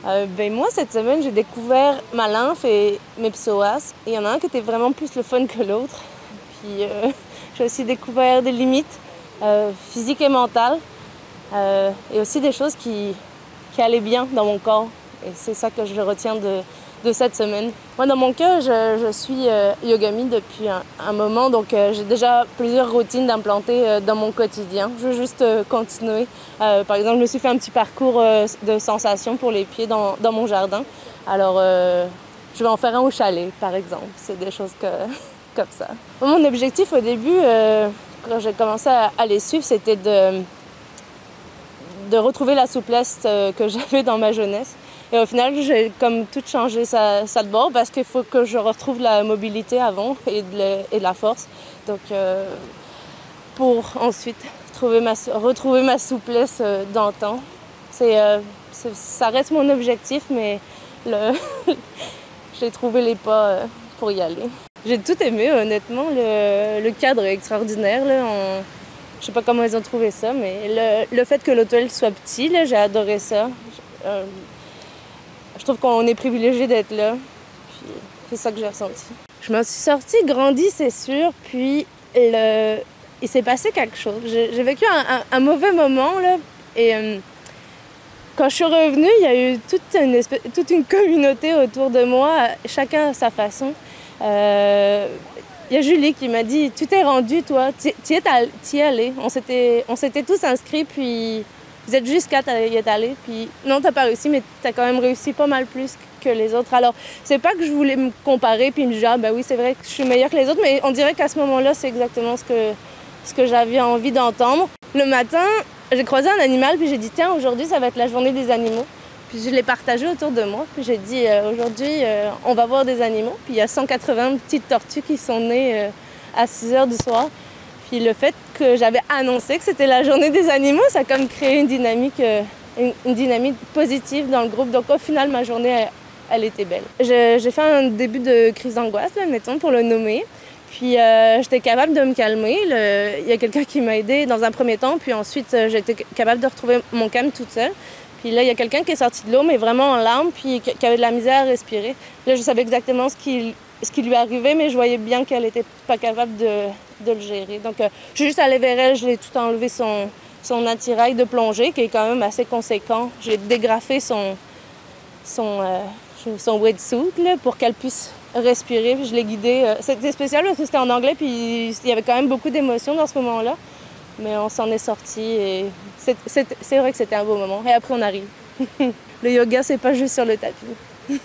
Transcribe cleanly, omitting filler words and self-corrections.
Moi, cette semaine, j'ai découvert ma lymphe et mes psoas. Il y en a un qui était vraiment plus le fun que l'autre. Puis j'ai aussi découvert des limites physiques et mentales. Et aussi des choses qui allaient bien dans mon corps. Et c'est ça que je retiens de cette semaine. Moi, dans mon cas, je suis yogami depuis un moment, donc j'ai déjà plusieurs routines d'implanter dans mon quotidien. Je veux juste continuer. Par exemple, je me suis fait un petit parcours de sensations pour les pieds dans mon jardin. Alors, je vais en faire un au chalet, par exemple. C'est des choses comme ça. Mon objectif au début, quand j'ai commencé à les suivre, c'était de retrouver la souplesse que j'avais dans ma jeunesse. Et au final, j'ai comme tout changé ça de bord parce qu'il faut que je retrouve la mobilité avant et de la force. Donc, pour ensuite retrouver ma souplesse d'antan. Ça reste mon objectif, mais j'ai trouvé les pas pour y aller. J'ai tout aimé, honnêtement. Le cadre est extraordinaire. Là, je sais pas comment ils ont trouvé ça, mais le fait que l'hôtel soit petit, là, j'ai adoré ça. Je trouve qu'on est privilégié d'être là. Puis c'est ça que j'ai ressenti. Je m'en suis sortie grandie, c'est sûr. Puis il s'est passé quelque chose. J'ai vécu un mauvais moment, là. Et quand je suis revenue, il y a eu toute une communauté autour de moi, chacun à sa façon. Il y a Julie qui m'a dit « Tu t'es rendue, toi, tu y es allée. » On s'était tous inscrits, puis vous êtes juste 4 à y être allés. Puis non, t'as pas réussi, mais t'as quand même réussi pas mal plus que les autres. Alors, c'est pas que je voulais me comparer puis me dire « Ah, ben oui, c'est vrai que je suis meilleure que les autres », mais on dirait qu'à ce moment-là, c'est exactement ce que j'avais envie d'entendre. Le matin, j'ai croisé un animal, puis j'ai dit « Tiens, aujourd'hui, ça va être la journée des animaux. » Puis je l'ai partagé autour de moi. Puis j'ai dit aujourd'hui, on va voir des animaux. Puis il y a 180 petites tortues qui sont nées à 6 h du soir. Puis le fait que j'avais annoncé que c'était la journée des animaux, ça a comme créé une dynamique positive dans le groupe. Donc au final, ma journée, elle était belle. J'ai fait un début de crise d'angoisse, là, mettons, pour le nommer. Puis j'étais capable de me calmer. Il y a quelqu'un qui m'a aidée dans un premier temps. Puis ensuite, j'ai été capable de retrouver mon calme toute seule. Puis là, il y a quelqu'un qui est sorti de l'eau, mais vraiment en larmes, puis qui avait de la misère à respirer. Là, je savais exactement ce qui lui arrivait, mais je voyais bien qu'elle n'était pas capable de le gérer. Donc, je suis juste allée vers elle, je l'ai tout enlevé son attirail de plongée, qui est quand même assez conséquent. J'ai dégrafé son wetsuit là, pour qu'elle puisse respirer. Puis je l'ai guidée. C'était spécial parce que c'était en anglais, puis il y avait quand même beaucoup d'émotions dans ce moment-là. Mais on s'en est sorti et c'est vrai que c'était un beau moment. Et après, on arrive. Le yoga, c'est pas juste sur le tapis.